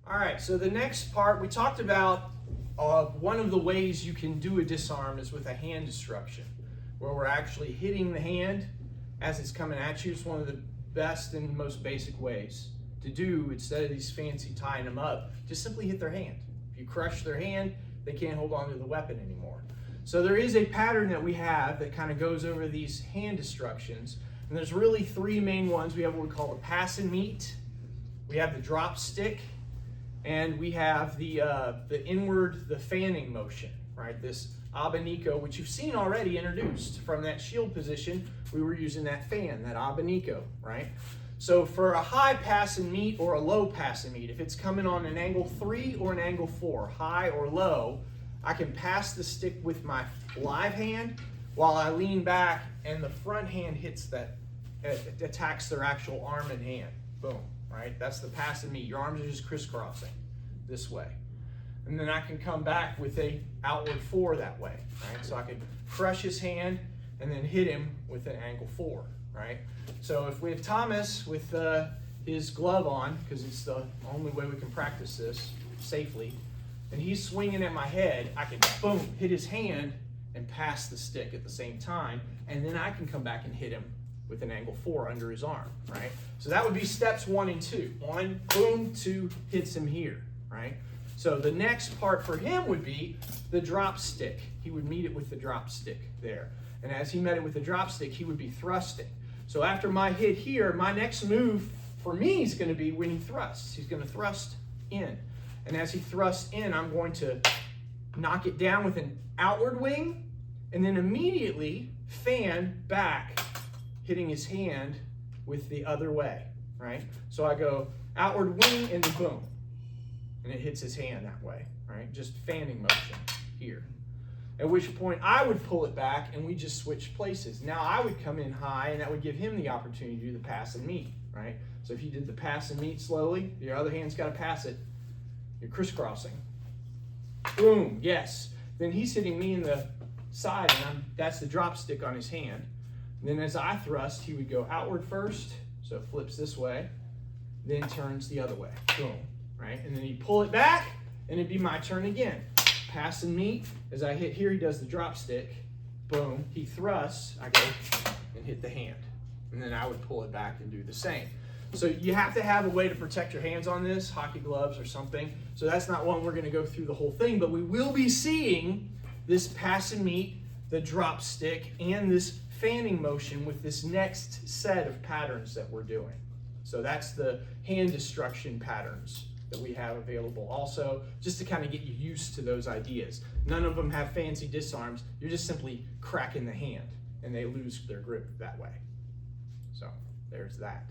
All right, so the next part, we talked about one of the ways you can do a disarm is with a hand destruction, where we're actually hitting the hand as it's coming at you. It's one of the best and most basic ways to do, instead of these fancy tying them up. Just simply hit their hand. If you crush their hand, they can't hold on to the weapon anymore. So there is a pattern that we have that kind of goes over these hand destructions, and there's really three main ones. We have what we call the pass and meet, we have the drop stick, and we have the fanning motion, right? This abanico, which you've seen already introduced. From that shield position, we were using that fan, that abanico, right? So for a high pass and meet or a low pass and meet, if it's coming on an angle 3 or an angle 4, high or low, I can pass the stick with my live hand while I lean back and the front hand hits that, attacks their actual arm and hand. Boom, right? That's the pass and meet. Your arms are just crisscrossing this way. And then I can come back with a outward 4 that way, right? So I can crush his hand and then hit him with an angle 4, right? So if we have Thomas with his glove on, because it's the only way we can practice this safely, and he's swinging at my head, I can boom, hit his hand and pass the stick at the same time, and then I can come back and hit him with an angle 4 under his arm, right? So that would be steps 1 and 2. 1, boom, 2, hits him here, right? So the next part for him would be the drop stick. He would meet it with the drop stick there. And as he met it with the drop stick, he would be thrusting. So after my hit here, my next move for me is going to be when he thrusts. He's going to thrust in. And as he thrusts in, I'm going to knock it down with an outward wing and then immediately fan back, hitting his hand with the other way, right? So I go outward wing and then boom. And it hits his hand that way, right? Just fanning motion here. At which point I would pull it back and we just switch places. Now I would come in high and that would give him the opportunity to do the pass and meet, right? So if you did the pass and meet slowly, your other hand's got to pass it. You're crisscrossing. Boom, yes. Then he's hitting me in the side and that's the drop stick on his hand. And then as I thrust, he would go outward first, so it flips this way, then turns the other way. Boom, right? And then he'd pull it back and it'd be my turn again. Pass and meet. As I hit here, he does the drop stick. Boom, he thrusts. I go and hit the hand. And then I would pull it back and do the same. So you have to have a way to protect your hands on this, hockey gloves or something. So that's not one we're going to go through the whole thing, but we will be seeing this pass and meet, the drop stick, and this fanning motion with this next set of patterns that we're doing. So that's the hand destruction patterns that we have available also, just to kind of get you used to those ideas. None of them have fancy disarms. You're just simply cracking the hand and they lose their grip that way. So there's that.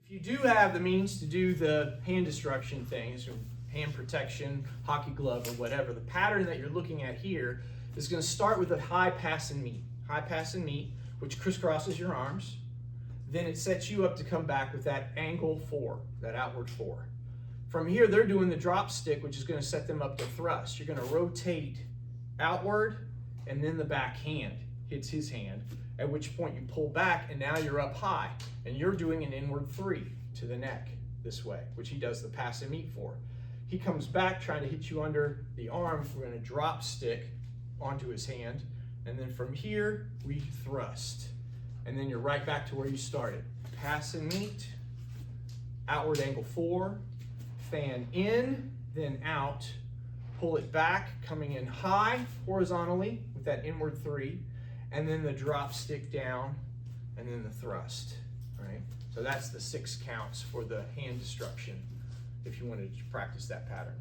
If you do have the means to do the hand destruction things, or hand protection, hockey glove, or whatever, the pattern that you're looking at here is going to start with a high pass and meet. High pass and meet, which crisscrosses your arms. Then it sets you up to come back with that angle 4, that outward 4. From here, they're doing the drop stick, which is going to set them up to thrust. You're going to rotate outward, and then the back hand hits his hand, at which point you pull back, and now you're up high, and you're doing an inward 3 to the neck this way, which he does the pass and meet for. He comes back trying to hit you under the arm. We're going to drop stick onto his hand, and then from here, we thrust. And then you're right back to where you started. Pass and meet, outward angle 4, fan in, then out, pull it back, coming in high horizontally with that inward 3, and then the drop stick down, and then the thrust, right? So that's the 6 counts for the hand destruction if you wanted to practice that pattern.